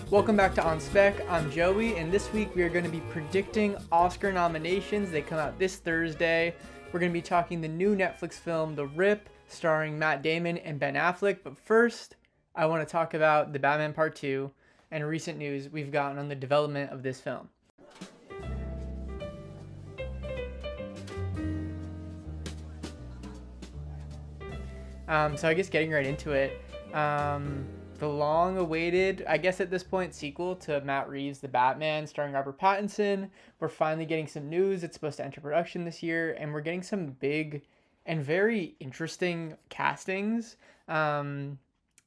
Welcome back to On Spec. I'm Joey, and this week we are going to be predicting Oscar nominations. They come out this Thursday. We're going to be talking the new Netflix film, The Rip, starring Matt Damon and Ben Affleck. But first, I want to talk about The Batman Part 2 and recent news we've gotten on the development of this film. So I guess getting right into it, the long-awaited, I guess at this point, sequel to Matt Reeves' The Batman starring Robert Pattinson. We're finally getting some news. It's supposed to enter production this year, and we're getting some big and very interesting castings.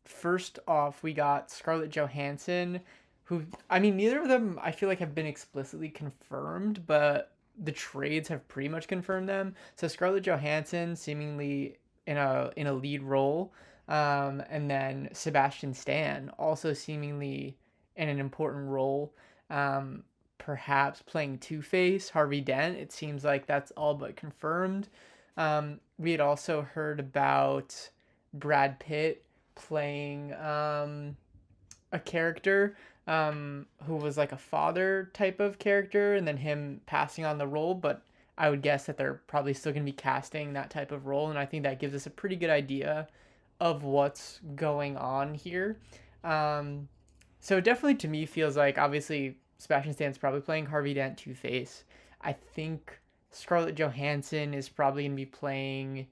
First off, we got Scarlett Johansson, who, I mean, neither of them I feel like have been explicitly confirmed, but the trades have pretty much confirmed them. So Scarlett Johansson seemingly in a lead role, and then Sebastian Stan also seemingly in an important role, perhaps playing Two-Face, Harvey Dent. It seems like that's all but confirmed. We had also heard about Brad Pitt playing a character who was like a father type of character, and then him passing on the role, but I would guess that they're probably still going to be casting that type of role, and I think that gives us a pretty good idea of what's going on here. So it definitely to me feels like, obviously, Sebastian Stan's probably playing Harvey Dent Two-Face. I think Scarlett Johansson is probably going to be playing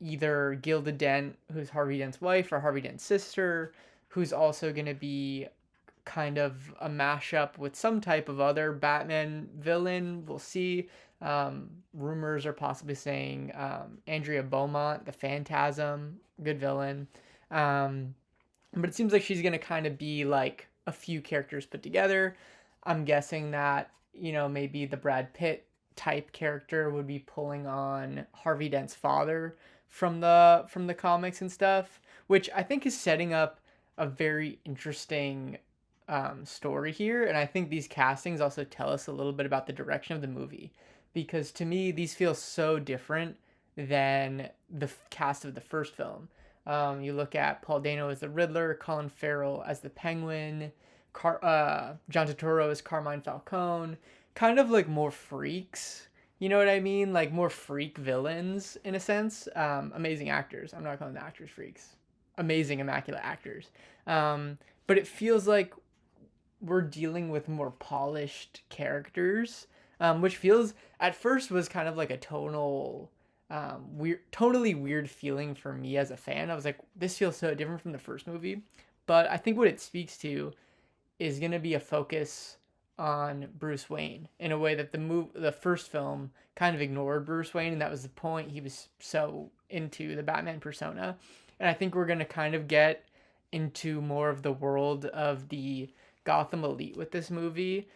either Gilda Dent, who's Harvey Dent's wife, or Harvey Dent's sister, who's also going to be kind of a mashup with some type of other Batman villain. We'll see. Rumors are possibly saying Andrea Beaumont, the Phantasm, good villain. But it seems like she's going to kind of be like a few characters put together. I'm guessing that, maybe the Brad Pitt type character would be pulling on Harvey Dent's father from the comics and stuff, which I think is setting up a very interesting story here. And I think these castings also tell us a little bit about the direction of the movie, because to me these feel so different than the cast of the first film. You look at Paul Dano as the Riddler, Colin Farrell as the Penguin, John Turturro as Carmine Falcone, kind of like more freaks, you know what I mean? Like more freak villains in a sense. Amazing actors. I'm not calling the actors freaks. Amazing, immaculate actors. But it feels like we're dealing with more polished characters, which feels at first was kind of like a totally weird feeling for me as a fan. I was like, this feels so different from the first movie. But I think what it speaks to is going to be a focus on Bruce Wayne in a way that the first film kind of ignored Bruce Wayne, and that was the point. He was so into the Batman persona. And I think we're going to kind of get into more of the world of the Gotham elite with this movie.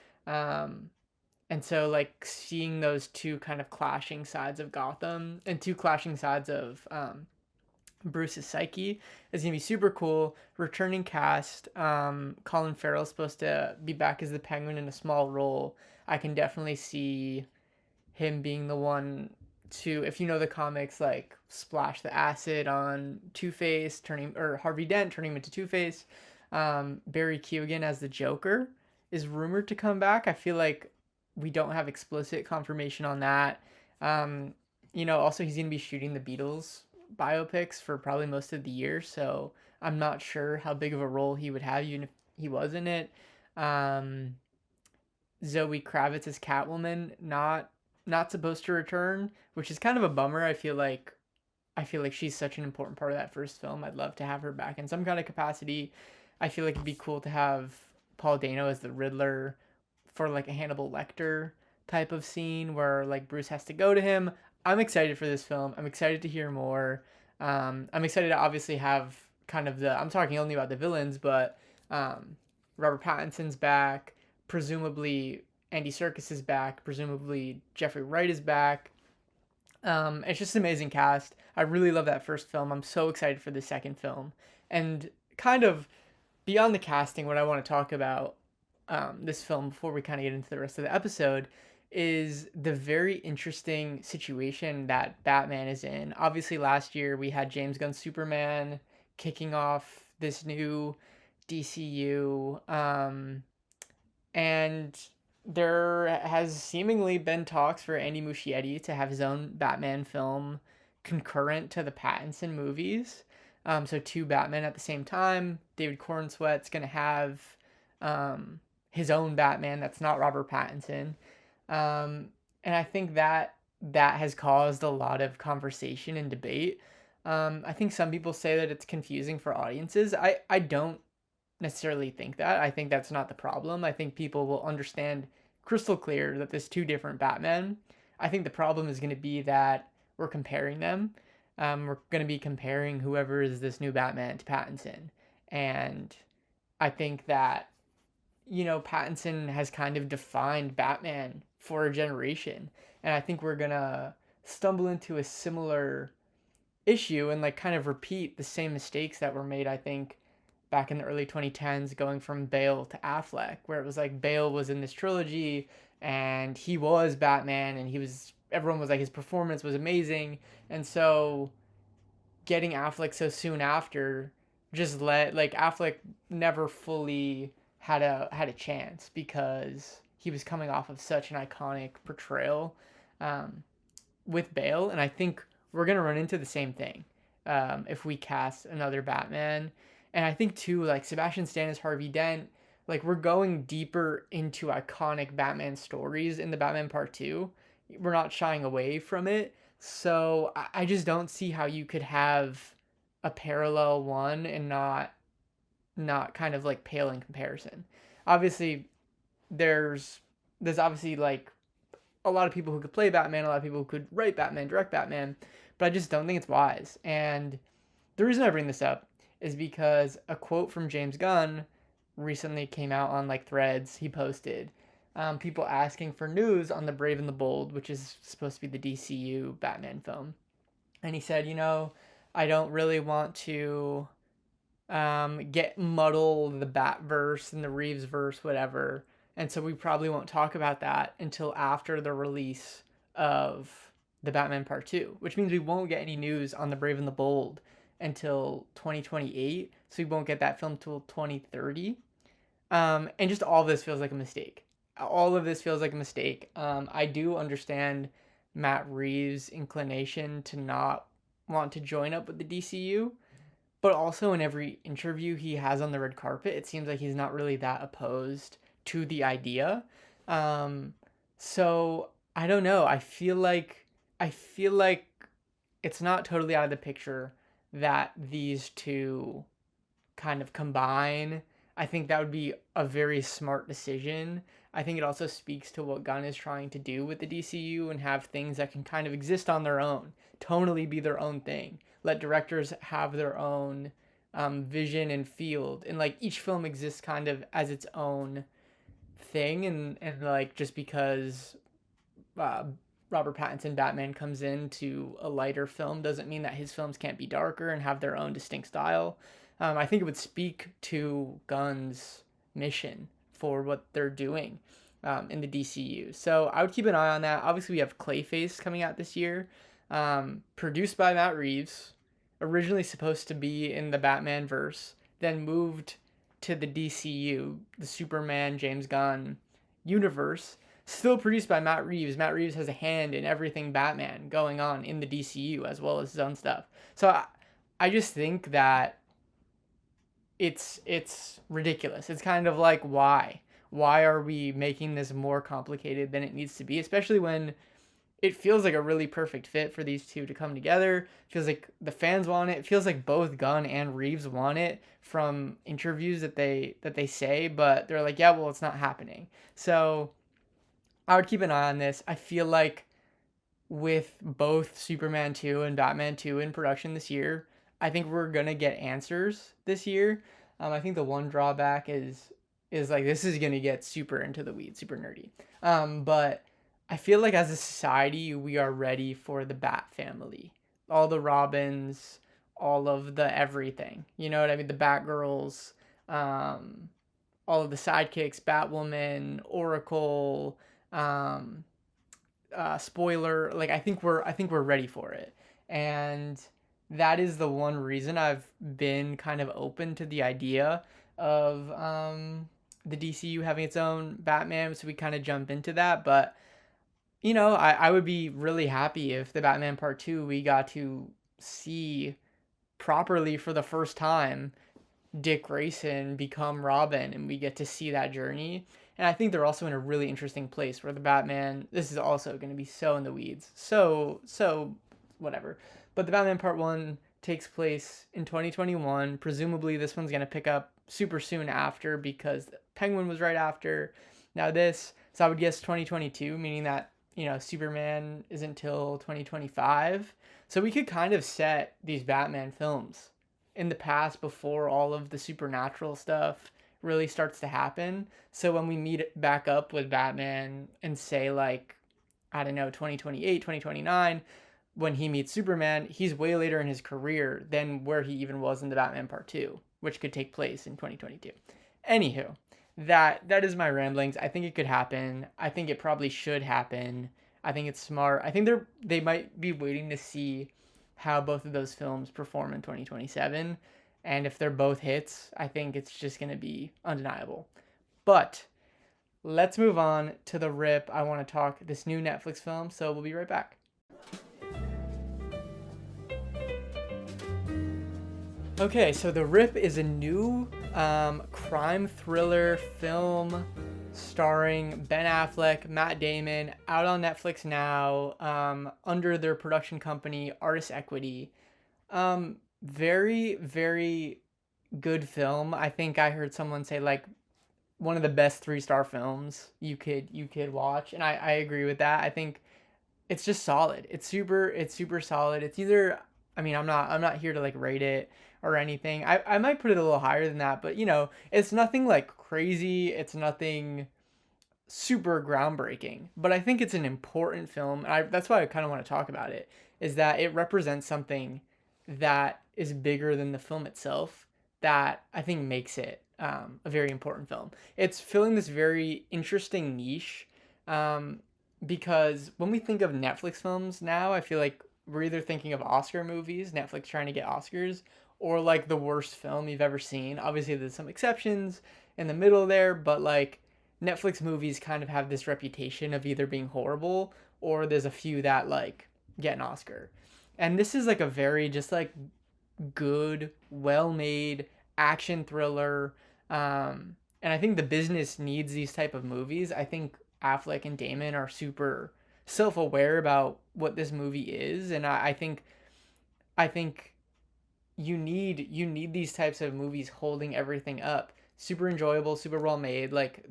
And so like seeing those two kind of clashing sides of Gotham and two clashing sides of Bruce's psyche is going to be super cool. Returning cast, Colin Farrell's supposed to be back as the Penguin in a small role. I can definitely see him being the one to, if you know the comics, like splash the acid on Two-Face, or Harvey Dent, turning him into Two-Face. Barry Keoghan as the Joker is rumored to come back. I feel like we don't have explicit confirmation on that. Also he's going to be shooting the Beatles biopics for probably most of the year, so I'm not sure how big of a role he would have even if he was in it. Zoe Kravitz as Catwoman, not supposed to return, which is kind of a bummer. I feel like she's such an important part of that first film. I'd love to have her back in some kind of capacity. I feel like it'd be cool to have Paul Dano as the Riddler for like a Hannibal Lecter type of scene where like Bruce has to go to him. I'm excited for this film. I'm excited to hear more. I'm excited to obviously have kind of I'm talking only about the villains, but Robert Pattinson's back. Presumably Andy Serkis is back. Presumably Jeffrey Wright is back. It's just an amazing cast. I really love that first film. I'm so excited for the second film. And kind of beyond the casting, what I want to talk about this film before we kind of get into the rest of the episode is the very interesting situation that Batman is in. Obviously, last year we had James Gunn's Superman kicking off this new DCU. And there has seemingly been talks for Andy Muschietti to have his own Batman film concurrent to the Pattinson movies. So two Batman at the same time. David Cornsweet's gonna have his own Batman that's not Robert Pattinson, and I think that has caused a lot of conversation and debate. I think some people say that it's confusing for audiences. I don't necessarily think that. I think that's not the problem. I think people will understand crystal clear that there's two different Batman. I think the problem is going to be that we're comparing them. We're going to be comparing whoever is this new Batman to Pattinson. And I think that, Pattinson has kind of defined Batman for a generation. And I think we're going to stumble into a similar issue and like kind of repeat the same mistakes that were made, I think, back in the early 2010s, going from Bale to Affleck, where it was like Bale was in this trilogy and he was Batman and everyone was like, his performance was amazing. And so getting Affleck so soon after just like Affleck never fully had a chance because he was coming off of such an iconic portrayal um, with Bale. And I think we're going to run into the same thing if we cast another Batman. And I think too, like Sebastian Stan as Harvey Dent, like we're going deeper into iconic Batman stories in the Batman Part 2. We're not shying away from it. So I just don't see how you could have a parallel one and not kind of like pale in comparison. Obviously, there's obviously like a lot of people who could play Batman, a lot of people who could write Batman, direct Batman, but I just don't think it's wise. And the reason I bring this up is because a quote from James Gunn recently came out on like Threads. He posted people asking for news on The Brave and the Bold, which is supposed to be the DCU Batman film. And he said, I don't really want to get muddle the Batverse and the Reeves verse, whatever. And so we probably won't talk about that until after the release of the Batman Part 2, which means we won't get any news on The Brave and the Bold until 2028. So we won't get that film till 2030. And just all of this feels like a mistake. All of this feels like a mistake. I do understand Matt Reeves' inclination to not want to join up with the DCU, but also in every interview he has on the red carpet, it seems like he's not really that opposed to the idea. So I don't know. I feel like it's not totally out of the picture that these two kind of combine. I think that would be a very smart decision. I think it also speaks to what Gunn is trying to do with the DCU and have things that can kind of exist on their own, tonally be their own thing. Let directors have their own vision and field, and like each film exists kind of as its own thing. And like just because uh, Robert Pattinson Batman comes into a lighter film doesn't mean that his films can't be darker and have their own distinct style. I think it would speak to Gunn's mission for what they're doing in the DCU. So I would keep an eye on that. Obviously, we have Clayface coming out this year, produced by Matt Reeves, originally supposed to be in the Batman verse, then moved to the DCU, the Superman James Gunn universe. Still produced by Matt Reeves. Matt Reeves has a hand in everything Batman going on in the DCU as well as his own stuff. So I just think that it's ridiculous. It's kind of like why are we making this more complicated than it needs to be, especially when it feels like a really perfect fit for these two to come together. It feels like the fans want it. It feels like both Gunn and Reeves want it from interviews that they say, but they're like, yeah, well, it's not happening. So I would keep an eye on this. I feel like with both Superman 2 and Batman 2 in production this year, I think we're gonna get answers this year. I think the one drawback is like this is gonna get super into the weeds, super nerdy. But I feel like as a society, we are ready for the Bat family, all the Robins, all of the everything. You know what I mean? The Batgirls, all of the sidekicks, Batwoman, Oracle, um, spoiler. Like I think we're ready for it, and that is the one reason I've been kind of open to the idea of the DCU having its own Batman, so we kind of jump into that. But I would be really happy if the Batman Part 2 we got to see properly for the first time Dick Grayson become Robin and we get to see that journey. And I think they're also in a really interesting place where the Batman, this is also going to be so in the weeds. So whatever. But the Batman Part 1 takes place in 2021. Presumably this one's going to pick up super soon after because Penguin was right after. Now this, so I would guess 2022, meaning that, Superman isn't till 2025. So we could kind of set these Batman films in the past before all of the supernatural stuff really starts to happen. So when we meet back up with Batman and say like, I don't know, 2028, 2029, when he meets Superman, he's way later in his career than where he even was in the Batman Part 2, which could take place in 2022. Anywho, that is my ramblings. I think it could happen. I think it probably should happen. I think it's smart. I think they might be waiting to see how both of those films perform in 2027. And if they're both hits, I think it's just going to be undeniable. But let's move on to The Rip. I want to talk this new Netflix film, so we'll be right back. Okay, so The Rip is a new crime thriller film starring Ben Affleck, Matt Damon, out on Netflix now, under their production company, Artist Equity. Very, very good film. I think I heard someone say like one of the best 3-star films you could watch, and I agree with that. I think it's just solid. It's super solid. It's either, I mean, I'm not here to like rate it or anything. I might put it a little higher than that, but it's nothing like crazy. It's nothing super groundbreaking, but I think it's an important film. That's why I kind of want to talk about it, is that it represents something that is bigger than the film itself that I think makes it a very important film. It's filling this very interesting niche, because when we think of Netflix films now, I feel like we're either thinking of Oscar movies, Netflix trying to get Oscars, or like the worst film you've ever seen. Obviously, there's some exceptions in the middle there, but like Netflix movies kind of have this reputation of either being horrible or there's a few that like get an Oscar. And this is like a very just like good, well-made action thriller. And I think the business needs these type of movies. I think Affleck and Damon are super self-aware about what this movie is, and I think you need these types of movies holding everything up. Super enjoyable, super well made. Like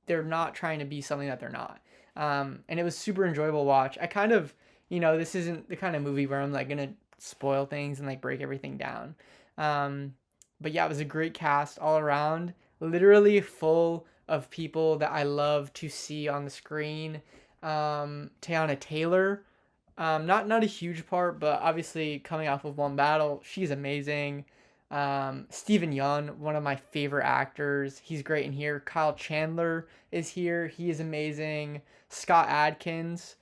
they're not trying to be something that they're not. And it was super enjoyable watch. I kind of, this isn't the kind of movie where I'm like gonna spoil things and like break everything down. But yeah, it was a great cast all around. Literally full of people that I love to see on the screen. Teyana Taylor, not a huge part, but obviously coming off of One Battle, she's amazing. Steven Yeun, one of my favorite actors, he's great in here. Kyle Chandler is here, he is amazing. Scott Adkins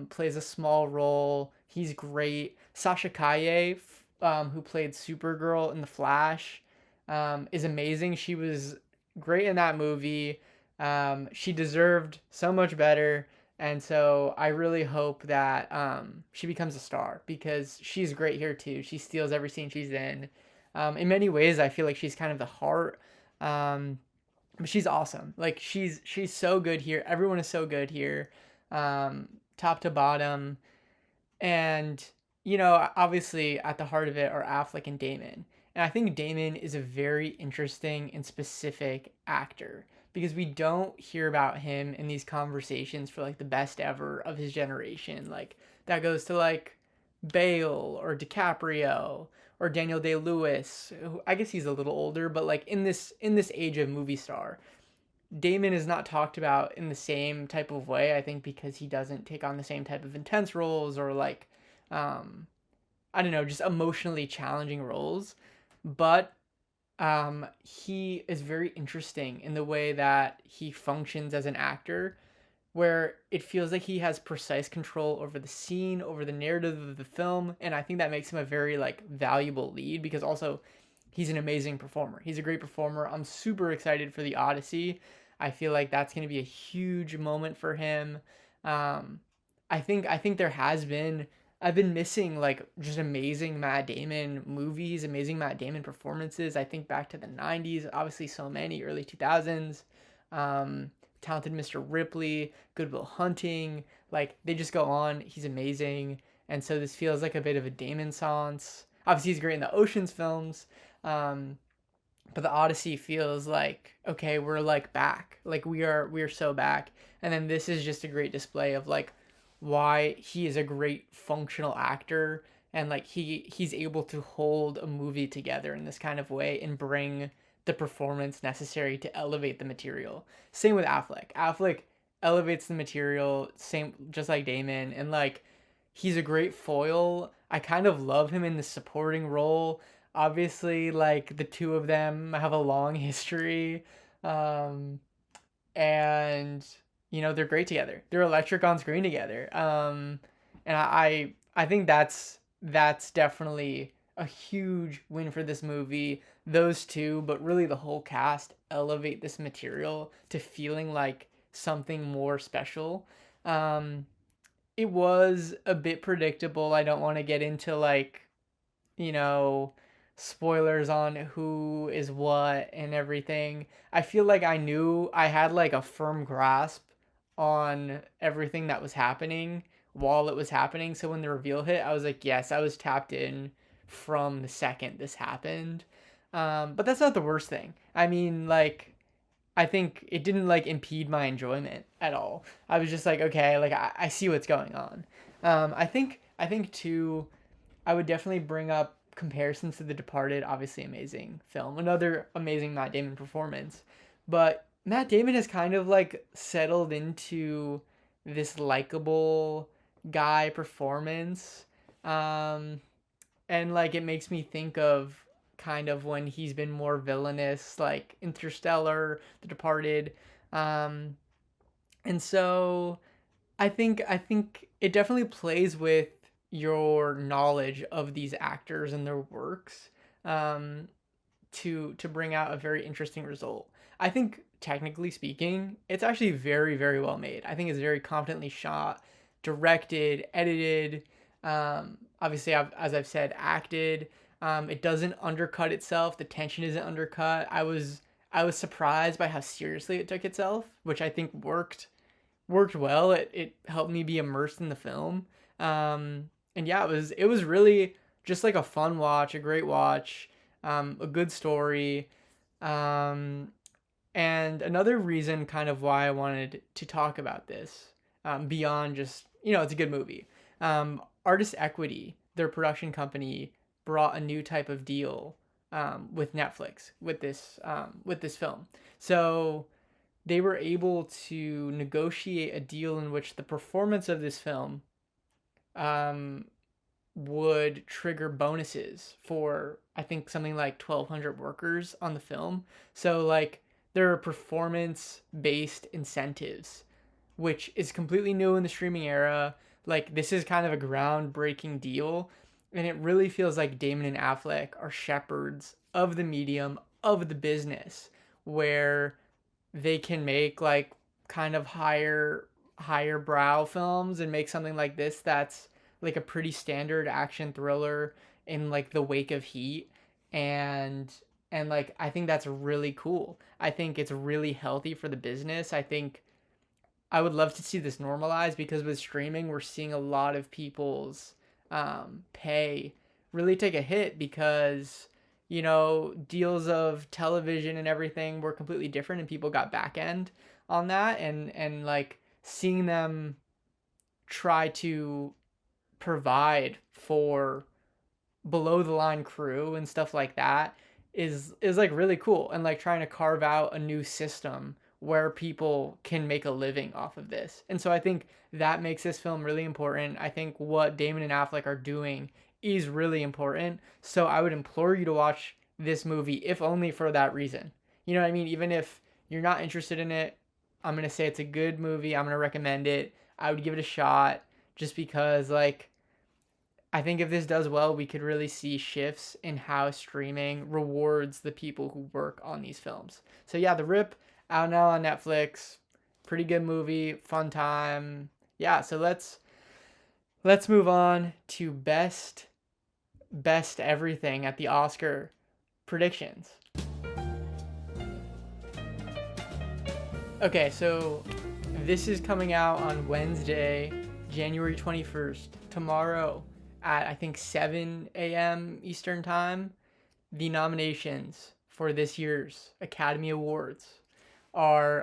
plays a small role, he's great. Sasha Kaye, who played Supergirl in The Flash, is amazing. She was great in that movie. She deserved so much better. And so I really hope that she becomes a star because she's great here too. She steals every scene she's in. In many ways, I feel like she's kind of the heart. But she's awesome. Like she's so good here. Everyone is so good here, top to bottom. And obviously at the heart of it are Affleck and Damon. And I think Damon is a very interesting and specific actor because we don't hear about him in these conversations for like the best ever of his generation. Like that goes to like Bale or DiCaprio or Daniel Day-Lewis. Who, I guess he's a little older, but like in this age of movie star, Damon is not talked about in the same type of way. I think because he doesn't take on the same type of intense roles or like I don't know, just emotionally challenging roles. But he is very interesting in the way that he functions as an actor, where it feels like he has precise control over the scene, over the narrative of the film, and I think that makes him a very like valuable lead because also he's an amazing performer. He's a great performer. I'm super excited for the Odyssey. I feel like that's going to be a huge moment for him. Um, I think there has been I've been missing like just amazing Matt Damon movies, amazing Matt Damon performances. I think back to the 90s, obviously so many, early 2000s. Um, Talented Mr. Ripley, Good Will Hunting, like they just go on. He's amazing. And so this feels like a bit of a Damon sans. Obviously he's great in the Ocean's films. Um, but the Odyssey feels like, okay, we're like back, like we are so back. And then this is just a great display of like why he is a great functional actor, and like he's able to hold a movie together in this kind of way and bring the performance necessary to elevate the material. Same with Affleck elevates the material, same just like Damon. And like he's a great foil. I kind of love him in the supporting role. Obviously, like the two of them have a long history, um, and they're great together. They're electric on screen together, and I think that's definitely a huge win for this movie. Those two, but really the whole cast elevate this material to feeling like something more special. Um, it was a bit predictable. I don't want to get into like you know, spoilers on who is what and everything. I feel like I knew I had like a firm grasp on everything that was happening while it was happening. So when the reveal hit, I was like, yes, I was tapped in from the second this happened. But that's not the worst thing. I mean, like, I think it didn't like impede my enjoyment at all. I was just like, okay, like I see what's going on. I think too I would definitely bring up comparisons to The Departed, obviously amazing film, another amazing Matt Damon performance. But Matt Damon has kind of like settled into this likable guy performance. Um, and like it makes me think of kind of when he's been more villainous, like Interstellar, The Departed. Um, and so I think it definitely plays with your knowledge of these actors and their works, um, to bring out a very interesting result. I think technically speaking, it's actually very very well made. I think it's very competently shot, directed, edited. Obviously, as I've said, acted. It doesn't undercut itself. The tension isn't undercut. I was surprised by how seriously it took itself, which I think worked well. It helped me be immersed in the film. And yeah, it was really just like a fun watch, a great watch, a good story. Um, and another reason kind of why I wanted to talk about this, beyond just, it's a good movie. Artist Equity, their production company, brought a new type of deal with Netflix with this film. So they were able to negotiate a deal in which the performance of this film um, would trigger bonuses for I think something like 1,200 workers on the film. So like there are performance based incentives, which is completely new in the streaming era. Like this is kind of a groundbreaking deal, and it really feels like Damon and Affleck are shepherds of the medium of the business, where they can make like kind of higher brow films and make something like this that's like a pretty standard action thriller in like the wake of Heat. And like I think that's really cool. I think it's really healthy for the business. I think I would love to see this normalized, because with streaming we're seeing a lot of people's pay really take a hit, because deals of television and everything were completely different and people got back end on that. And like seeing them try to provide for below the line crew and stuff like that is like really cool, and like trying to carve out a new system where people can make a living off of this. And so I think that makes this film really important. I think what Damon and Affleck are doing is really important. So I would implore you to watch this movie, if only for that reason. You know what I mean? Even if you're not interested in it, I'm going to say it's a good movie. I'm going to recommend it. I would give it a shot, just because like I think if this does well, we could really see shifts in how streaming rewards the people who work on these films. So yeah, The Rip, out now on Netflix. Pretty good movie, fun time. Yeah, so let's move on to best everything at the Oscar predictions. Okay, so this is coming out on Wednesday, January 21st, tomorrow at I think 7 a.m. Eastern Time. The nominations for this year's Academy Awards are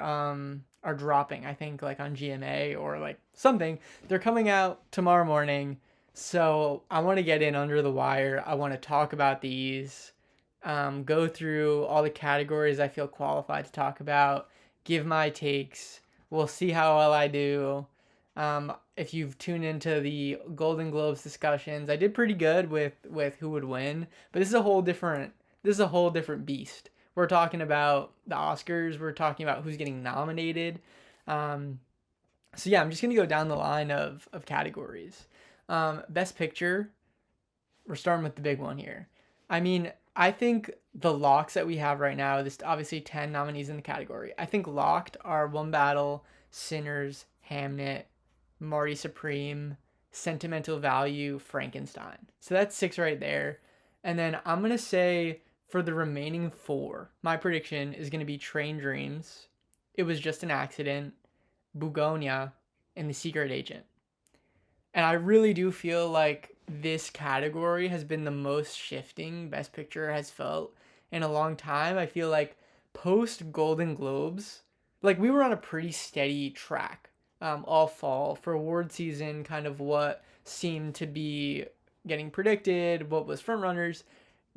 dropping, I think like on GMA or like something. They're coming out tomorrow morning. So I want to get in under the wire. I want to talk about these, go through all the categories I feel qualified to talk about, give my takes. We'll see how well I do. If you've tuned into the Golden Globes discussions, I did pretty good with who would win, but this is a whole different beast. We're talking about the Oscars. We're talking about who's getting nominated. So yeah, I'm just gonna go down the line of categories. Best Picture. We're starting with the big one here. I mean, I think the locks that we have right now, there's obviously 10 nominees in the category. I think locked are One Battle, Sinners, Hamnet, Marty Supreme, Sentimental Value, Frankenstein. So that's 6 right there. And then I'm going to say for the remaining 4, my prediction is going to be Train Dreams, It Was Just an Accident, Bugonia, and The Secret Agent. And I really do feel like this category has been the most shifting Best Picture has felt in a long time. I feel like post Golden Globes, like we were on a pretty steady track all fall for award season, kind of what seemed to be getting predicted, what was front runners.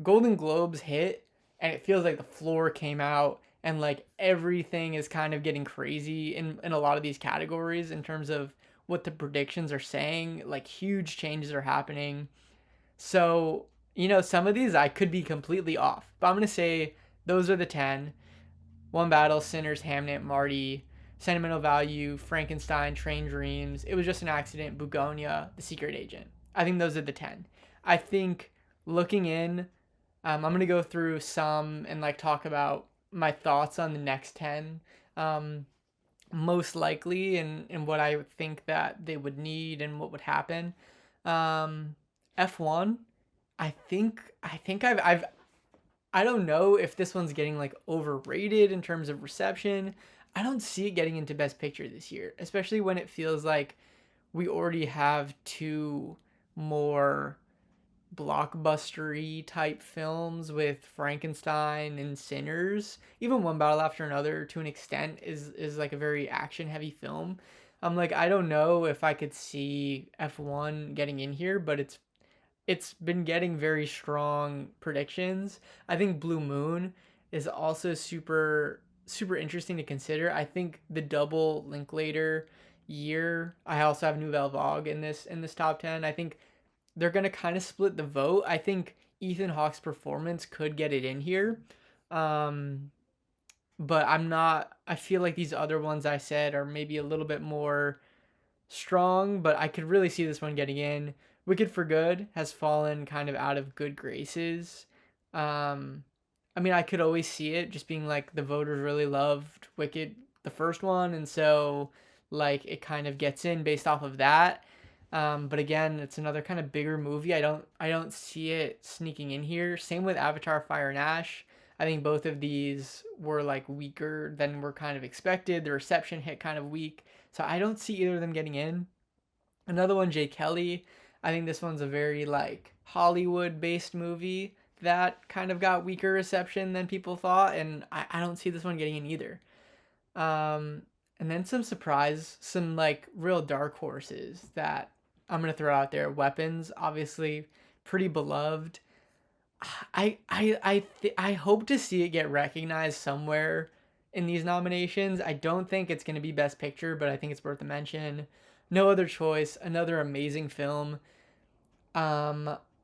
Golden Globes hit, and it feels like the floor came out, and like everything is kind of getting crazy in a lot of these categories in terms of what the predictions are saying. Like huge changes are happening. So, some of these I could be completely off, but I'm going to say those are the 10. One Battle, Sinners, Hamnet, Marty, Sentimental Value, Frankenstein, Train Dreams, It Was Just an Accident, Bugonia, The Secret Agent. I think those are the 10. I think looking in, I'm going to go through some and like talk about my thoughts on the next 10. Most likely and what I would think that they would need and what would happen. F1, I think I don't know if this one's getting like overrated in terms of reception. I don't see it getting into Best Picture this year, especially when it feels like we already have 2 more blockbustery type films with Frankenstein and Sinners. Even One Battle After Another, to an extent, is like a very action heavy film. I'm like, I don't know if I could see F1 getting in here, but it's been getting very strong predictions. I think Blue Moon is also super super interesting to consider. I think the double Linklater year. I also have Nouvelle Vague in this top 10. I think they're going to kind of split the vote. I think Ethan Hawke's performance could get it in here. Um, but I feel like these other ones I said are maybe a little bit more strong, but I could really see this one getting in. Wicked for Good has fallen kind of out of good graces. Um, I mean, I could always see it just being like the voters really loved Wicked, the first one, and so like it kind of gets in based off of that. But again, it's another kind of bigger movie. I don't see it sneaking in here. Same with Avatar: Fire and Ash. I think both of these were like weaker than were kind of expected. The reception hit kind of weak, so I don't see either of them getting in. Another one, Jay Kelly. I think this one's a very like Hollywood based movie that kind of got weaker reception than people thought, and I don't see this one getting in either. Um, and then some like real dark horses that I'm gonna throw out there. Weapons, obviously, pretty beloved. I hope to see it get recognized somewhere in these nominations. I don't think it's gonna be Best Picture, but I think it's worth a mention. No Other Choice, another amazing film.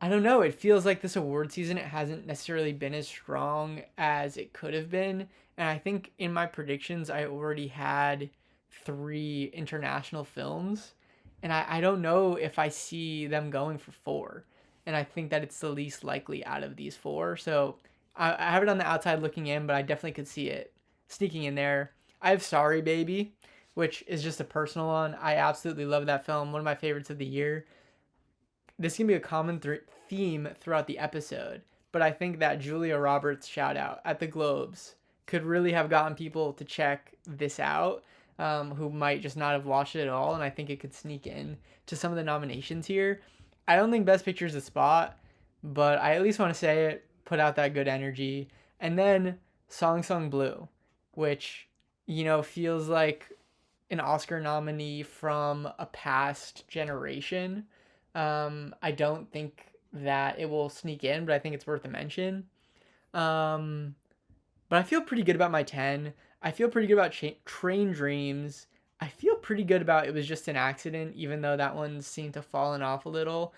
I don't know. It feels like this award season, it hasn't necessarily been as strong as it could have been. And I think in my predictions, I already had 3 international films. And I don't know if I see them going for 4. And I think that it's the least likely out of these 4. So I have it on the outside looking in, but I definitely could see it sneaking in there. I have Sorry Baby, which is just a personal one. I absolutely love that film. One of my favorites of the year. This can be a common theme throughout the episode, but I think that Julia Roberts shout out at the Globes could really have gotten people to check this out, who might just not have watched it at all, and I think it could sneak in to some of the nominations here. I don't think Best Picture is a spot, but I at least want to say it, put out that good energy. And then Song Sung Blue, which, feels like an Oscar nominee from a past generation. I don't think that it will sneak in, but I think it's worth a mention. Um, but I feel pretty good about my 10. I feel pretty good about Train Dreams. I feel pretty good about It Was Just an Accident, even though that one seemed to fallen off a little.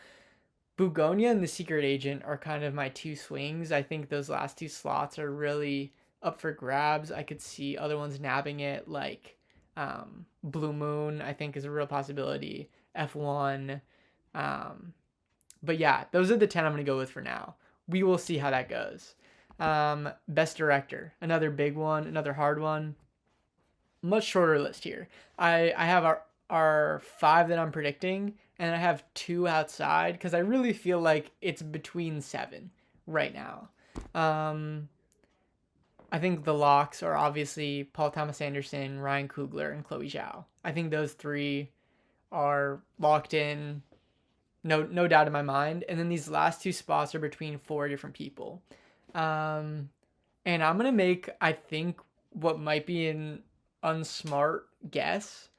Bugonia and The Secret Agent are kind of my two swings. I think those last two slots are really up for grabs. I could see other ones nabbing it, like Blue Moon, I think is a real possibility. F1. Um, but yeah, those are the 10 I'm going to go with for now. We will see how that goes. Best Director, another big one, another hard one. Much shorter list here. I have our 5 that I'm predicting, and I have 2 outside because I really feel like it's between 7 right now. I think the locks are obviously Paul Thomas Anderson, Ryan Coogler, and Chloe Zhao. I think those 3 are locked in, no doubt in my mind. And then these last 2 spots are between 4 different people. And I'm going to make, I think, what might be an unsmart guess.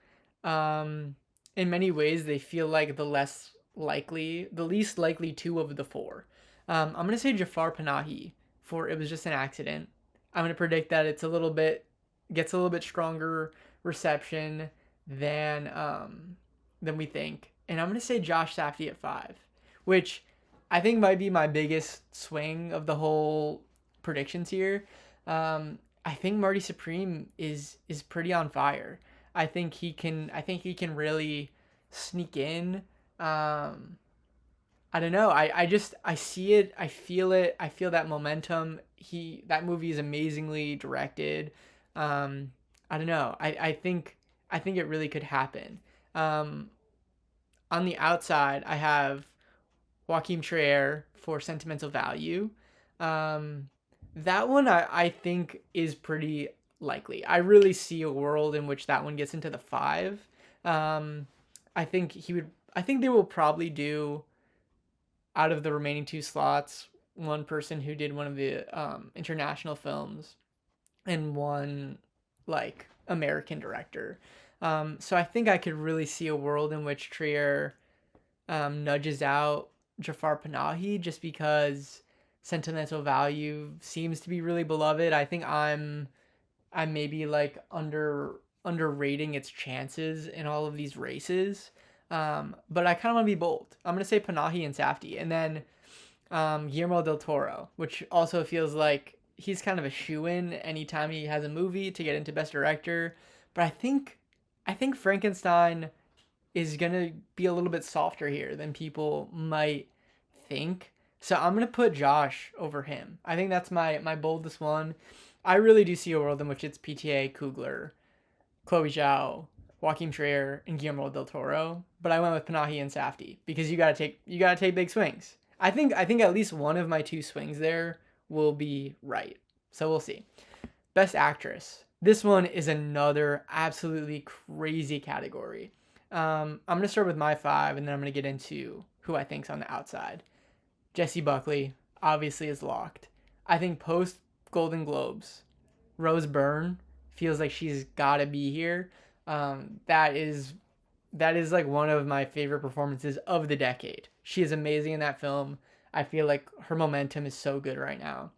In many ways, they feel like the least likely 2 of the 4. I'm going to say Jafar Panahi for It Was Just an Accident. I'm going to predict that gets a little bit stronger reception than we think. And I'm going to say Josh Safdie at 5, which I think might be my biggest swing of the whole predictions here. I think Marty Supreme is pretty on fire. I think he can really sneak in. I don't know. I see it. I feel it. I feel that momentum. That movie is amazingly directed. I don't know. I think it really could happen. On the outside, I have Joaquin Trier for Sentimental Value. That one I think is pretty likely. I really see a world in which that one gets into the 5. I think they will probably do, out of the remaining 2 slots, one person who did one of the international films and one like American director. So I think I could really see a world in which Trier nudges out Jafar Panahi just because Sentimental Value seems to be really beloved. I think I'm maybe like underrating its chances in all of these races. But I kind of want to be bold. I'm gonna say Panahi and Safdie, and then Guillermo del Toro, which also feels like he's kind of a shoo-in anytime he has a movie to get into Best Director. But I think Frankenstein is gonna be a little bit softer here than people might think. So I'm gonna put Josh over him. I think that's my boldest one. I really do see a world in which it's PTA, Coogler, Chloe Zhao, Joaquin Trier, and Guillermo del Toro. But I went with Panahi and Safdie because you gotta take big swings. I think at least one of my 2 swings there will be right. So we'll see. Best Actress. This one is another absolutely crazy category. I'm gonna start with my 5, and then I'm gonna get into who I think's on the outside. Jessie Buckley obviously is locked. I think post Golden Globes, Rose Byrne feels like she's gotta be here. That is like one of my favorite performances of the decade. She is amazing in that film. I feel like her momentum is so good right now.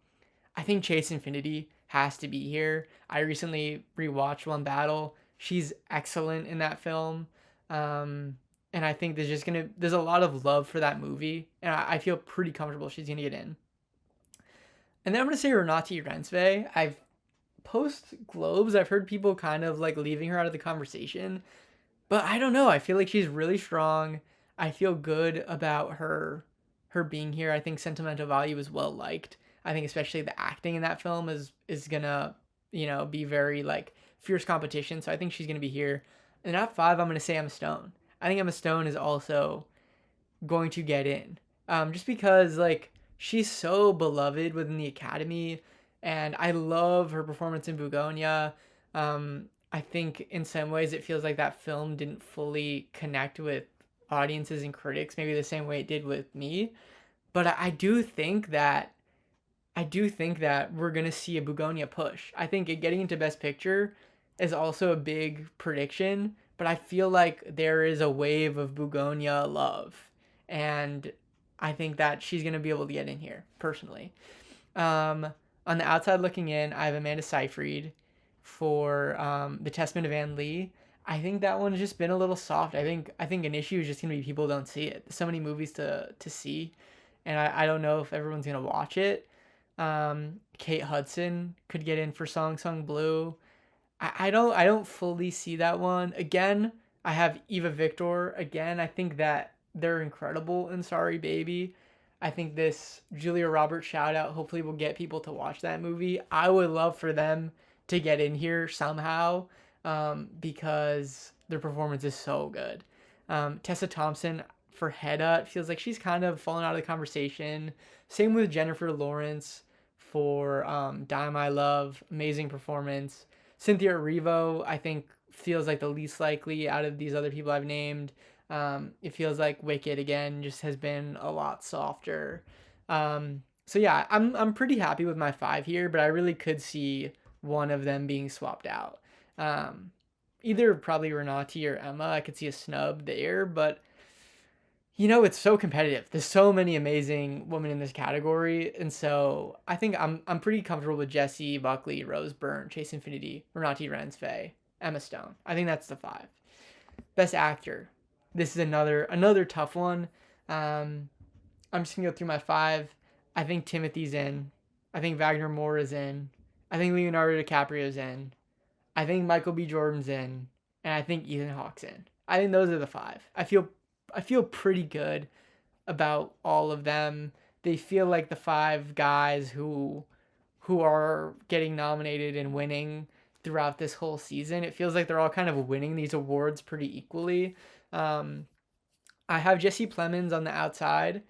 I think Chase Infinity has to be here. I recently rewatched One Battle. She's excellent in that film. And I think there's a lot of love for that movie. And I feel pretty comfortable she's going to get in. And then I'm going to say Renate Reinsve. Post Globes, I've heard people kind of like leaving her out of the conversation. But I don't know. I feel like she's really strong. I feel good about her being here. I think sentimental value is well liked. I think especially the acting in that film is gonna, be very like fierce competition. So I think she's gonna be here. And at 5, I'm gonna say Emma Stone. I think Emma Stone is also going to get in. Just because like she's so beloved within the Academy, and I love her performance in Bugonia. I think in some ways it feels like that film didn't fully connect with audiences and critics, maybe the same way it did with me. But I do think that we're gonna see a Bugonia push. I think getting into Best Picture is also a big prediction, but I feel like there is a wave of Bugonia love, and I think that she's gonna be able to get in here personally. Um, on the outside looking in, I have Amanda Seyfried for The Testament of Anne Lee. I think that one's just been a little soft. I think an issue is just gonna be people don't see it. There's so many movies to see, and I don't know if everyone's gonna watch it. Kate Hudson could get in for Song Song Blue. I don't fully see that one. Again, I have Eva Victor. Again, I think that they're incredible in Sorry Baby. I think this Julia Roberts shout out hopefully will get people to watch that movie. I would love for them to get in here somehow, because their performance is so good. Tessa Thompson for Hedda, it feels like she's kind of fallen out of the conversation. Same with Jennifer Lawrence for Die My Love, amazing performance. Cynthia Erivo, I think, feels like the least likely out of these other people I've named. It feels like Wicked again just has been a lot softer. So yeah, I'm pretty happy with my 5 here, but I really could see one of them being swapped out. Um, Either probably Renati or Emma. I could see a snub there, but it's so competitive. There's so many amazing women in this category, and so I think I'm pretty comfortable with Jessie, Buckley, Rose Byrne, Chase Infinity, Renati Rensfay, Emma Stone. I think that's the 5. Best Actor. This is another tough one. I'm just gonna go through my 5. I think Timothy's in. I think Wagner Moore is in. I think Leonardo DiCaprio's in. I think Michael B. Jordan's in, and I think Ethan Hawke's in. I think those are the 5. I feel pretty good about all of them. They feel like the 5 guys who are getting nominated and winning throughout this whole season. It feels like they're all kind of winning these awards pretty equally. Um, I have Jesse Plemons on the outside.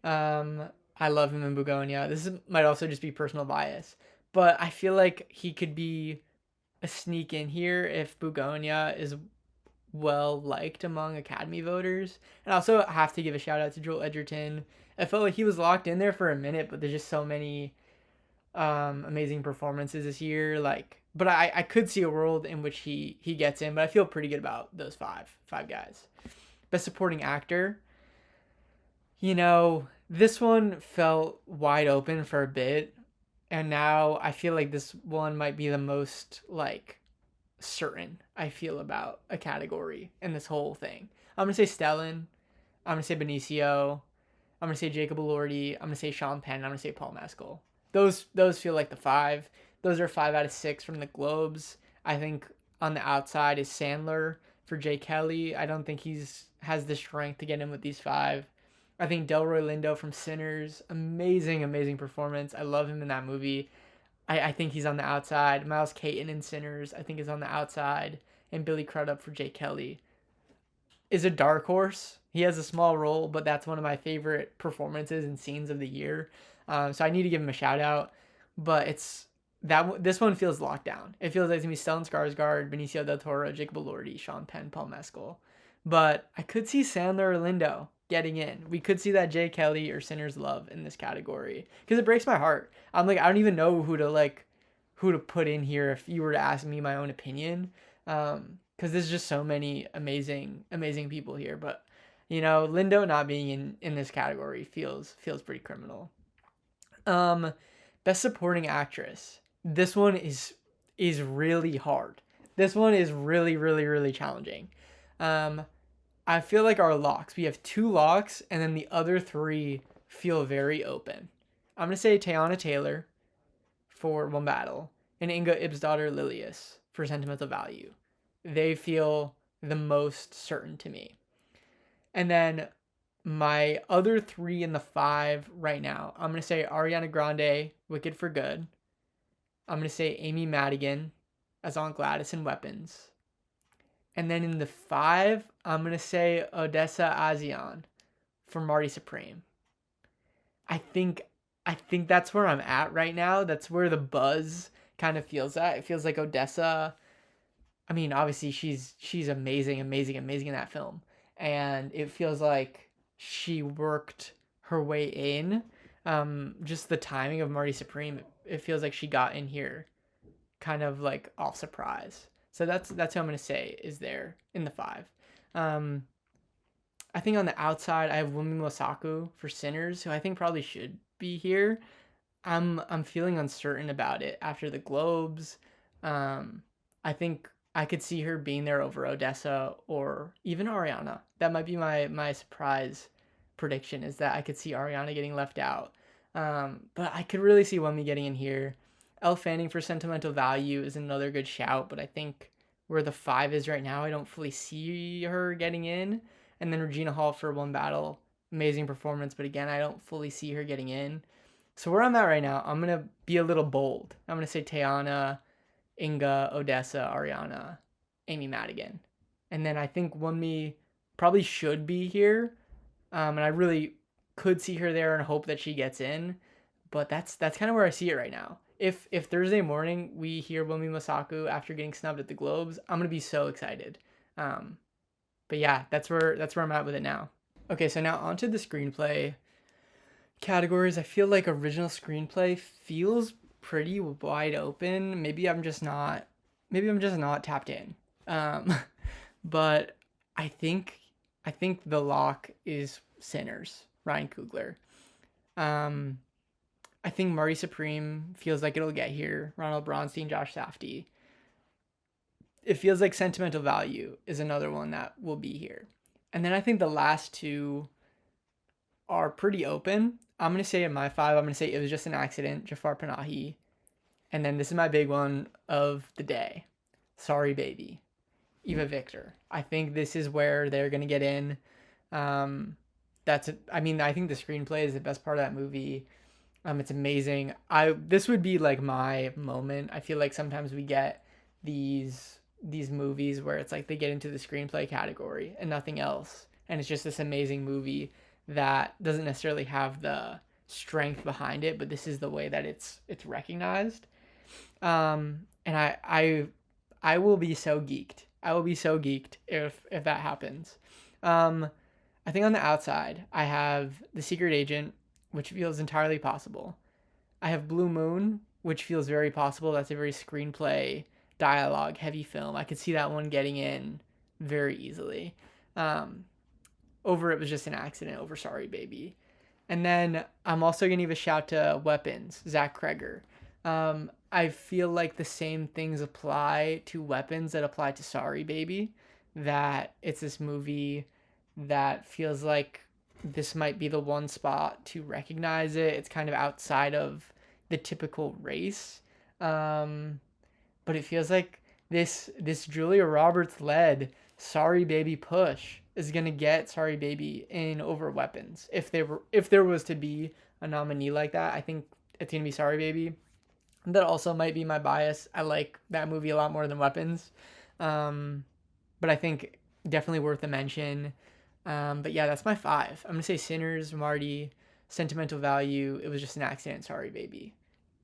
Um, I love him in Bugonia. Might also just be personal bias, but I feel like he could be a sneak in here if Bugonia is well liked among Academy voters. And I also have to give a shout out to Joel Edgerton. I felt like he was locked in there for a minute, but there's just so many amazing performances this year. But I could see a world in which he gets in. But I feel pretty good about those five guys. Best Supporting Actor. This one felt wide open for a bit, and now I feel like this one might be the most like certain I feel about a category in this whole thing. I'm gonna say Stellan. I'm gonna say Benicio. I'm gonna say Jacob Elordi. I'm gonna say Sean Penn. I'm gonna say Paul Mescal. Those feel like the 5. Those are 5 out of 6 from the Globes. I think on the outside is Sandler for Jay Kelly. I don't think has the strength to get in with these 5. I think Delroy Lindo from Sinners, amazing performance. I love him in that movie. I think he's on the outside. Miles Caton in Sinners, I think, is on the outside. And Billy Crudup for Jake Kelly is a dark horse. He has a small role, but that's one of my favorite performances and scenes of the year. So I need to give him a shout out. But this one feels locked down. It feels like it's going to be Stellan Skarsgård, Benicio del Toro, Jacob Elordi, Sean Penn, Paul Mescal. But I could see Sandler or Lindo getting in. We could see that Jay Kelly or Sinners Love in this category, because it breaks my heart. I'm like, I don't even know who to put in here if you were to ask me my own opinion, because there's just so many amazing people here. But Lindo not being in this category feels pretty criminal. Best Supporting Actress. This one is really hard. This one is really challenging. I feel like our locks. We have 2 locks, and then the other 3 feel very open. I'm gonna say Teyana Taylor for One Battle and Inga Ibsdottir Lilius for Sentimental Value. They feel the most certain to me. And then my other 3 in the 5 right now, I'm going to say Ariana Grande, Wicked for Good. I'm going to say Amy Madigan as Aunt Gladys in Weapons. And then in the 5, I'm going to say Odessa Azion for Marty Supreme. I think that's where I'm at right now. That's where the buzz kind of feels at. It feels like Odessa. I mean, obviously she's amazing, amazing, amazing in that film, and it feels like she worked her way in. Just the timing of Marty Supreme, it feels like she got in here, kind of like off surprise. So that's who I'm gonna say is there in the 5. Um, I think on the outside I have Wumi Mosaku for Sinners, who I think probably should be here. I'm feeling uncertain about it after the Globes. I think I could see her being there over Odessa or even Ariana. That might be my surprise prediction, is that I could see Ariana getting left out. But I could really see Wemi getting in here. Elle Fanning for Sentimental Value is another good shout, but I think where the 5 is right now, I don't fully see her getting in. And then Regina Hall for One Battle, amazing performance, but again, I don't fully see her getting in. So where I'm at right now, I'm gonna be a little bold. I'm gonna say Teyana, Inga, Odessa, Ariana, Amy Madigan, and then I think Wunmi probably should be here, and I really could see her there and hope that she gets in. But that's kind of where I see it right now. If Thursday morning we hear Wunmi Masaku after getting snubbed at the Globes, I'm gonna be so excited. Um, but yeah, that's where I'm at with it now. Okay, so now onto the screenplay categories. I feel like original screenplay feels pretty wide open. Maybe I'm just not tapped in. Um, but I think the lock is Sinners, Ryan Coogler. Um, I think Marty Supreme feels like it'll get here. Ronald Bronstein, Josh Safdie. It feels like Sentimental Value is another one that will be here. And then I think the last 2 are pretty open. I'm going to say in my 5, I'm going to say It Was Just an Accident, Jafar Panahi. And then this is my big one of the day. Sorry Baby, Eva Victor. I think this is where they're going to get in. I think the screenplay is the best part of that movie. It's amazing. This would be like my moment. I feel like sometimes we get these movies where it's like they get into the screenplay category and nothing else. And it's just this amazing movie that doesn't necessarily have the strength behind it, but this is the way that it's recognized. And I will be so geeked. I will be so geeked if that happens. I think on the outside, I have The Secret Agent, which feels entirely possible. I have Blue Moon, which feels very possible. That's a very screenplay, dialogue heavy film. I could see that one getting in very easily. Over It Was Just an Accident, over Sorry Baby. And then I'm also going to give a shout to Weapons, Zach Kreger. I feel like the same things apply to Weapons that apply to Sorry Baby. That it's this movie that feels like this might be the one spot to recognize it. It's kind of outside of the typical race. But it feels like this Julia Roberts led Sorry Baby push is gonna get Sorry Baby in over Weapons. If there was to be a nominee like that, I think it's gonna be Sorry Baby. That also might be my bias. I like that movie a lot more than Weapons. But I think definitely worth a mention. But yeah, that's my 5. I'm gonna say Sinners, Marty, Sentimental Value, It Was Just an Accident, Sorry Baby.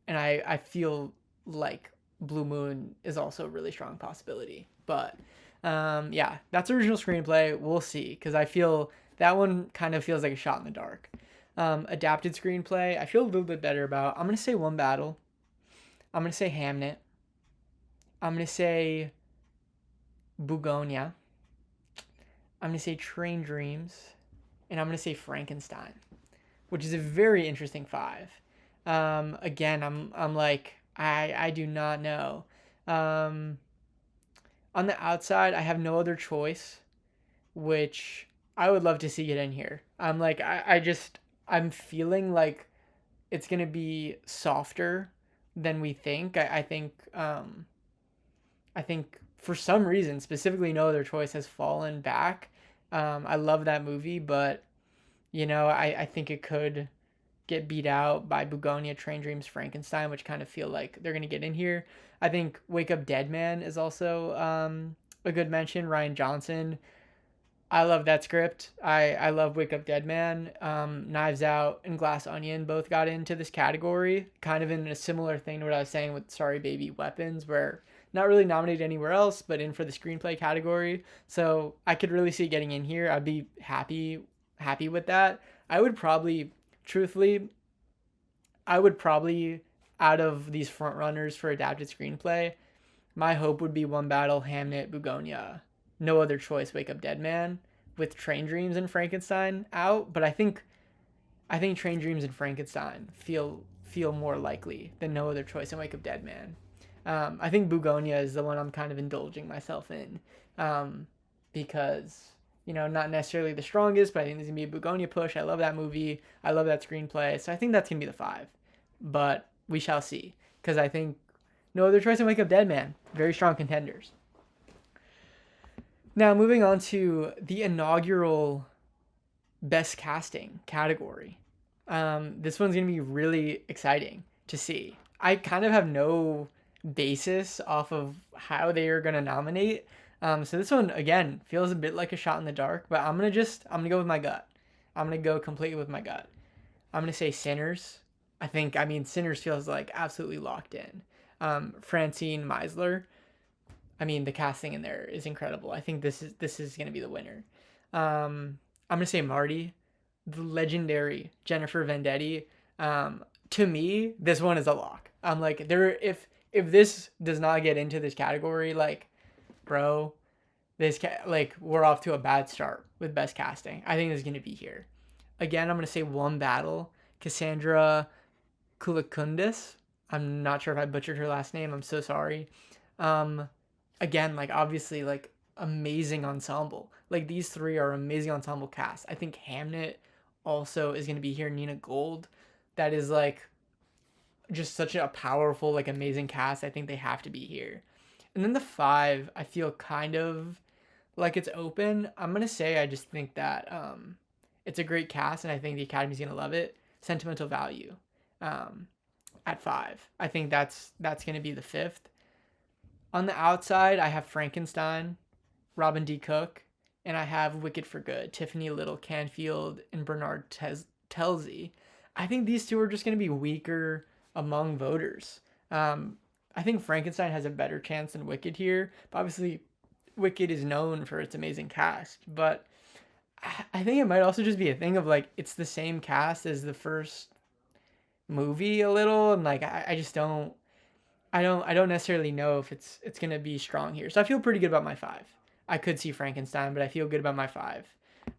And I feel like Blue Moon is also a really strong possibility. But yeah, that's original screenplay. We'll see, because I feel that one kind of feels like a shot in the dark. Adapted screenplay, I feel a little bit better about. I'm gonna say One Battle. I'm gonna say Hamnet. I'm gonna say Bugonia. I'm gonna say Train Dreams, and I'm gonna say Frankenstein, which is a very interesting 5. Again, I'm like I do not know. On the outside, I have No Other Choice, which I would love to see it in here. I'm like I'm feeling like it's gonna be softer than we think. I think for some reason, specifically No Other Choice, has fallen back. I love that movie, but I think it could get beat out by Bugonia, Train Dreams, Frankenstein, which kind of feel like they're gonna get in here. I think Wake Up Dead Man is also a good mention. Ryan Johnson. I love that script. I love Wake Up Dead Man. Knives Out and Glass Onion both got into this category, kind of in a similar thing to what I was saying with Sorry Baby Weapons, where not really nominated anywhere else, but in for the screenplay category. So I could really see getting in here. I'd be happy with that. I would probably, truthfully, out of these front runners for adapted screenplay, my hope would be One Battle, Hamnet, Bugonia, No Other Choice, Wake Up Dead Man, with Train Dreams and Frankenstein out. But I think Train Dreams and Frankenstein feel more likely than No Other Choice and Wake Up Dead Man. I think Bugonia is the one I'm kind of indulging myself in, because not necessarily the strongest, but I think there's gonna be a Bugonia push. I love that movie. I love that screenplay. So I think that's gonna be the 5, but we shall see, because I think No Other Choice and Wake Up Dead Man, very strong contenders. Now, moving on to the inaugural Best Casting category. This one's going to be really exciting to see. I kind of have no basis off of how they are going to nominate. So this one, again, feels a bit like a shot in the dark, but I'm going to go with my gut. I'm going to go completely with my gut. I'm going to say Sinners. Sinners feels like absolutely locked in. Francine Meisler. The casting in there is incredible. I think this is going to be the winner. I'm going to say Marty, the legendary Jennifer Vendetti. To me, this one is a lock. I'm like, if this does not get into this category, like, bro, we're off to a bad start with best casting. I think this is going to be here. Again, I'm going to say One Battle, Cassandra Kulakundis. I'm not sure if I butchered her last name. I'm so sorry. Again, obviously, amazing ensemble. These 3 are amazing ensemble cast. I think Hamnet also is going to be here. Nina Gold. That is, just such a powerful, amazing cast. I think they have to be here. And then the 5, I feel kind of like it's open. I'm going to say I just think that it's a great cast, and I think the Academy's going to love it. Sentimental Value at 5. I think that's going to be the 5th. On the outside, I have Frankenstein, Robin D. Cook, and I have Wicked for Good, Tiffany Little Canfield and Bernard Telsey. I think these 2 are just going to be weaker among voters. I think Frankenstein has a better chance than Wicked here, but obviously Wicked is known for its amazing cast. But I think it might also just be a thing of it's the same cast as the first movie a little, and I just don't. I don't necessarily know if it's gonna be strong here. So I feel pretty good about my 5. I could see Frankenstein, but I feel good about my 5.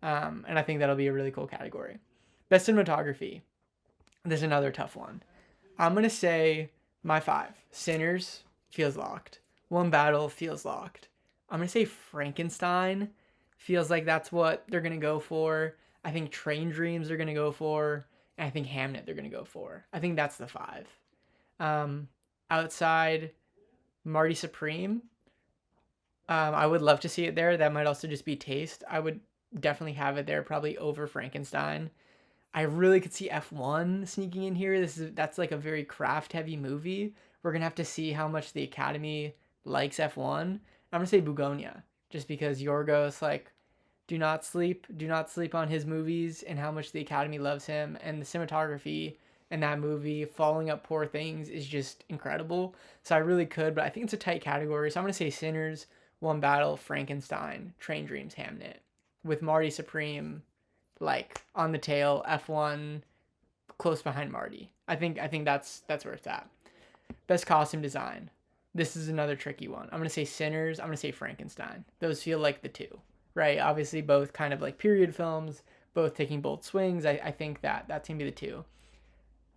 And I think that'll be a really cool category. Best cinematography. There's another tough one. I'm gonna say my 5. Sinners feels locked. One Battle feels locked. I'm gonna say Frankenstein feels like that's what they're gonna go for. I think Train Dreams they're gonna go for, and I think Hamnet they're gonna go for. I think that's the 5. Outside, Marty Supreme. I would love to see it there. That might also just be taste. I would definitely have it there, probably over Frankenstein. I really could see F1 sneaking in here. That's a very craft heavy movie. We're gonna have to see how much the Academy likes F1. I'm gonna say Bugonia, just because Yorgos do not sleep on his movies and how much the Academy loves him, and the cinematography in that movie, Following Up Poor Things, is just incredible. So I really could, but I think it's a tight category. So I'm going to say Sinners, One Battle, Frankenstein, Train Dreams, Hamnet. With Marty Supreme, on the tail, F1 close behind Marty. I think that's where it's at. Best costume design. This is another tricky one. I'm going to say Sinners. I'm going to say Frankenstein. Those feel like the 2, right? Obviously, both kind of period films, both taking bold swings. I think that's going to be the 2.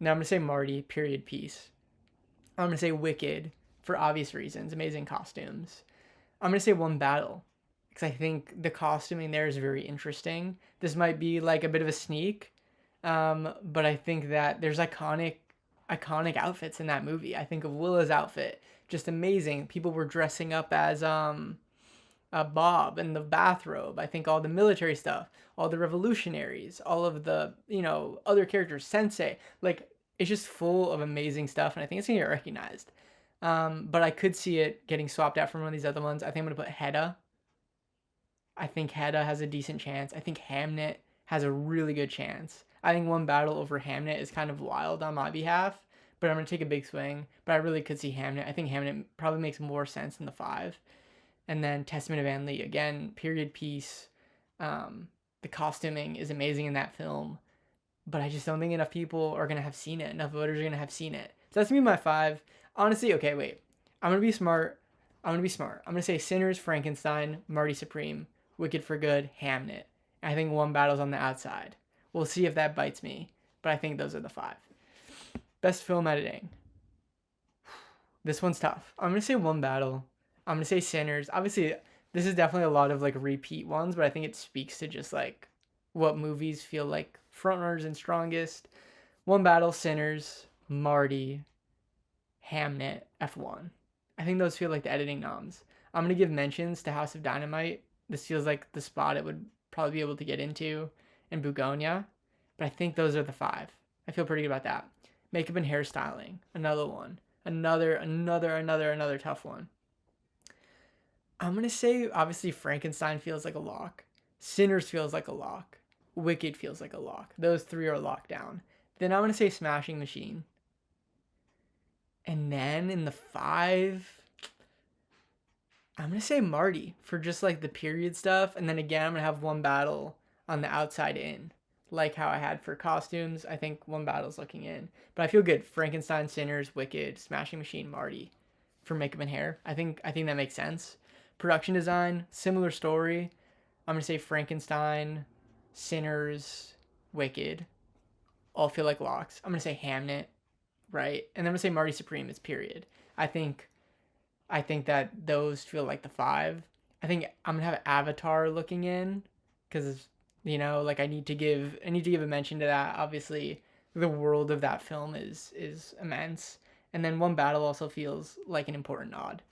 Now I'm going to say Marty, period piece. I'm going to say Wicked, for obvious reasons, amazing costumes. I'm going to say One Battle, because I think the costuming there is very interesting. This might be a bit of a sneak, but I think that there's iconic iconic outfits in that movie. I think of Willa's outfit, just amazing. People were dressing up as Bob in the bathrobe. I think all the military stuff, all the revolutionaries, all of the, other characters, Sensei. Like, it's just full of amazing stuff, and I think it's gonna get recognized. But I could see it getting swapped out from one of these other ones. I think I'm gonna put Hedda. I think Hedda has a decent chance. I think Hamnet has a really good chance. I think One Battle over Hamnet is kind of wild on my behalf, but I'm gonna take a big swing. But I really could see Hamnet. I think Hamnet probably makes more sense than the 5. And then Testament of Anne Lee, again, period piece. The costuming is amazing in that film, but I just don't think enough people are gonna have seen it. Enough voters are gonna have seen it. So that's gonna be my 5. Honestly, okay, wait. I'm gonna be smart. I'm gonna say Sinners, Frankenstein, Marty Supreme, Wicked for Good, Hamnet. I think One Battle's on the outside. We'll see if that bites me, but I think those are the 5. Best film editing. This one's tough. I'm gonna say One Battle. I'm gonna say Sinners. Obviously, this is definitely a lot of like repeat ones, but I think it speaks to just like what movies feel like frontrunners and strongest. One Battle, Sinners, Marty, Hamnet, F1. I think those feel like the editing noms. I'm gonna give mentions to House of Dynamite. This feels like the spot it would probably be able to get into, and Bugonia, but I think those are the 5. I feel pretty good about that. Makeup and hairstyling, another one. Another tough one. I'm gonna say obviously Frankenstein feels like a lock. Sinners feels like a lock. Wicked feels like a lock. Those 3 are locked down. Then I'm gonna say Smashing Machine. And then in the 5, I'm gonna say Marty for just like the period stuff. And then again, I'm gonna have One Battle on the outside in, like how I had for costumes. I think One Battle's looking in, but I feel good. Frankenstein, Sinners, Wicked, Smashing Machine, Marty for makeup and hair. I think that makes sense. Production design, similar story. I'm gonna say Frankenstein, Sinners, Wicked, all feel like locks. I'm gonna say Hamnet, right? And then I'm gonna say Marty Supreme is period. I think that those feel like the 5. I think I'm gonna have Avatar looking in, because like I need to give a mention to that. Obviously, the world of that film is immense, and then One Battle also feels like an important nod.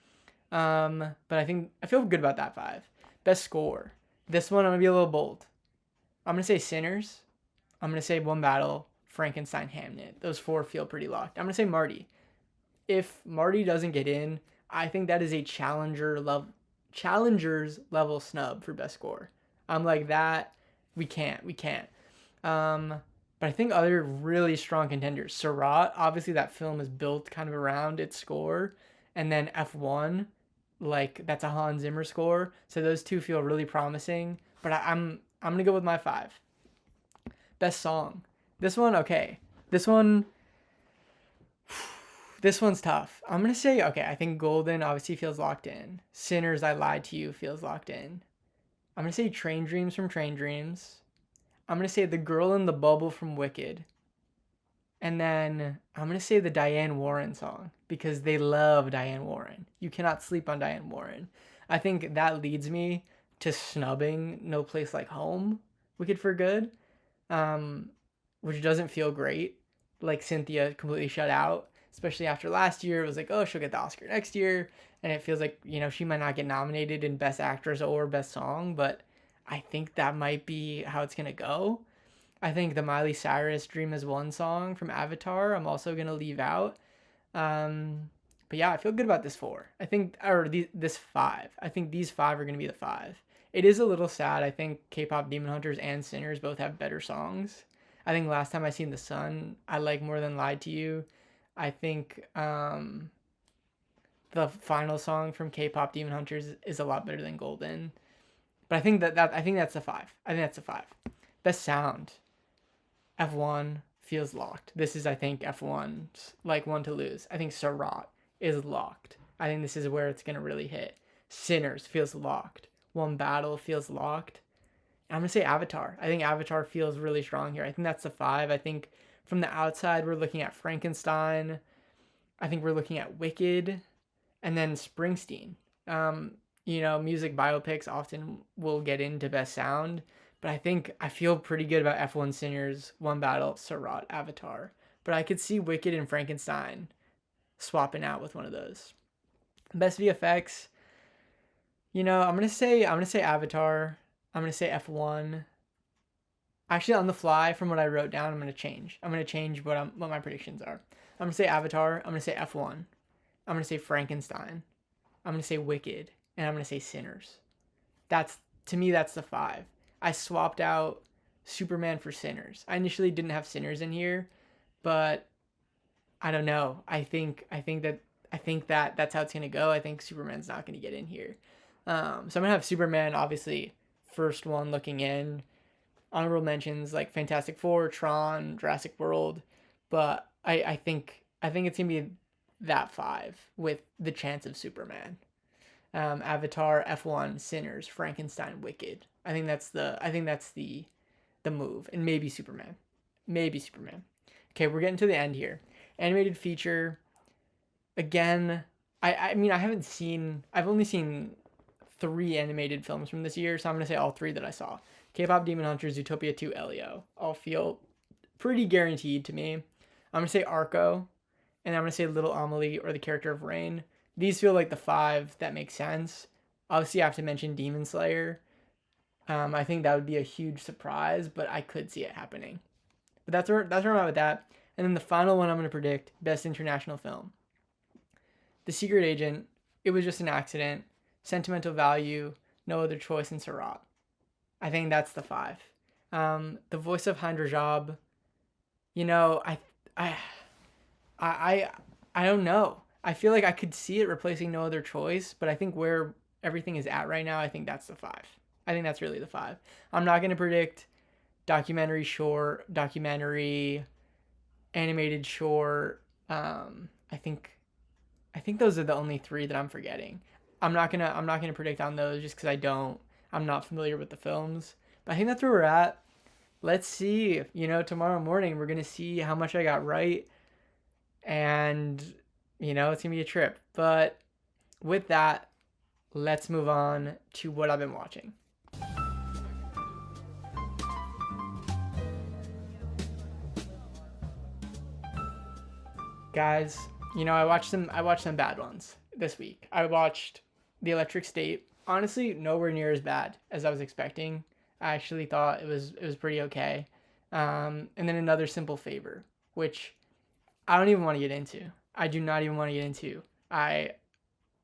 But I feel good about that 5. Best score. This one I'm gonna be a little bold. I'm gonna say Sinners. I'm gonna say One Battle, Frankenstein, Hamnet. Those 4 feel pretty locked. I'm gonna say Marty. If Marty doesn't get in, I think that is a challenger's level snub for best score. I'm like that. We can't. But I think other really strong contenders. Surratt, obviously that film is built kind of around its score, and then F1, like that's a Hans Zimmer score. So those 2 feel really promising. But I'm gonna go with my 5. Best song. This one, okay. This one's tough. I'm gonna say, okay, I think Golden obviously feels locked in. Sinners, I Lied to You feels locked in. I'm gonna say Train Dreams from Train Dreams. I'm gonna say The Girl in the Bubble from Wicked. And then I'm gonna say the Diane Warren song, because they love Diane Warren. You cannot sleep on Diane Warren. I think that leads me to snubbing No Place Like Home, Wicked for Good, which doesn't feel great. Like Cynthia completely shut out, especially after last year. It was like, oh, she'll get the Oscar next year, and it feels like she might not get nominated in Best Actress or Best Song, but I think that might be how it's gonna go. I think the Miley Cyrus Dream As One song from Avatar, I'm also going to leave out. But yeah, I feel good about this 4. This 5. I think these 5 are going to be the 5. It is a little sad. I think K-Pop Demon Hunters and Sinners both have better songs. I think Last Time I Seen the Sun, I like more than Lied to You. I think the final song from K-Pop Demon Hunters is a lot better than Golden. But I think that's the 5. I think that's the 5. Best sound. F1 feels locked. This is, I think, F1's like one to lose. I think Surratt is locked. I think this is where it's gonna really hit. Sinners feels locked. One Battle feels locked. I'm gonna say Avatar. I think Avatar feels really strong here. I think that's the 5. I think from the outside we're looking at Frankenstein. I think we're looking at Wicked, and then Springsteen. Music biopics often will get into best sound. But I feel pretty good about F1, Sinners, One Battle, Surratt, Avatar but I could see Wicked and Frankenstein swapping out with one of those. Best VFX, I'm gonna say Avatar. I'm gonna say F1. Actually, on the fly, from what I wrote down, I'm gonna change. I'm gonna change what my predictions are. I'm gonna say Avatar. I'm gonna say F1. I'm gonna say Frankenstein. I'm gonna say Wicked, and I'm gonna say Sinners. To me, that's the 5. I swapped out Superman for Sinners. I initially didn't have Sinners in here, but I don't know. I think that that's how it's gonna go. I think Superman's not gonna get in here. So I'm gonna have Superman, obviously, first one looking in. Honorable mentions like Fantastic Four, Tron, Jurassic World, but I think it's gonna be that 5 with the chance of Superman. Avatar, F1, Sinners, Frankenstein, Wicked. I think that's the move, and maybe Superman. Okay, we're getting to the end here. Animated feature. Again, I've only seen 3 animated films from this year, so I'm gonna say all 3 that I saw. K-pop Demon Hunters, Zootopia 2, Elio. All feel pretty guaranteed to me. I'm gonna say Arco, and I'm gonna say Little Amelie or The Character of Rain. These feel like the 5 that make sense. Obviously, I have to mention Demon Slayer. I think that would be a huge surprise, but I could see it happening. But that's where I'm at with that. And then the final one I'm gonna predict: Best International Film. The Secret Agent. It Was Just an Accident. Sentimental Value. No Other Choice, and Sarat. I think that's the 5. The Voice of Handrajab. I don't know. I feel like I could see it replacing No Other Choice, but I think where everything is at right now, I think that's the 5. I think that's really the 5. I'm not going to predict documentary short, documentary, animated short. I think those are the only 3 that I'm forgetting. I'm not gonna predict on those just because I'm not familiar with the films. But I think that's where we're at. Let's see. Tomorrow morning we're gonna see how much I got right, and it's gonna be a trip. But with that, let's move on to what I've been watching. Guys, I watched some bad ones this week. I watched The Electric State. Honestly, nowhere near as bad as I was expecting. I actually thought it was pretty okay. And then Another Simple Favor, which I don't even want to get into. I do not even want to get into. I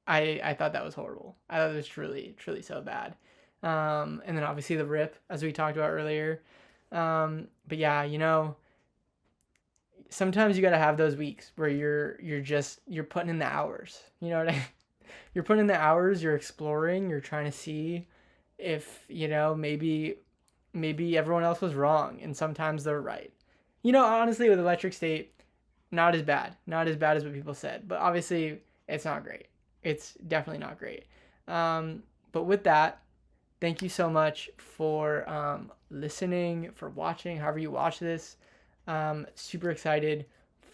thought that was horrible. I thought it was truly, truly so bad. And then obviously The Rip, as we talked about earlier. But yeah, sometimes you gotta have those weeks where you're putting in the hours. You know what I mean? You're putting in the hours, you're exploring, you're trying to see if, maybe everyone else was wrong and sometimes they're right. Honestly, with Electric State, not as bad. Not as bad as what people said. But obviously, it's not great. It's definitely not great. But with that, thank you so much for listening, for watching, however you watch this. Super excited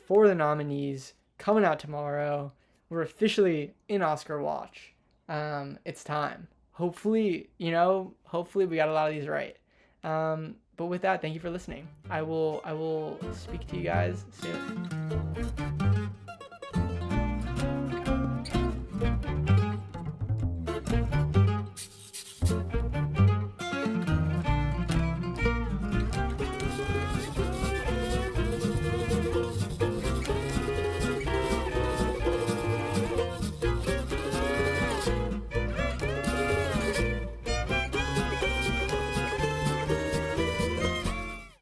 for the nominees coming out tomorrow. We're officially in Oscar watch. It's time. Hopefully we got a lot of these right. But with that, thank you for listening. I will speak to you guys soon.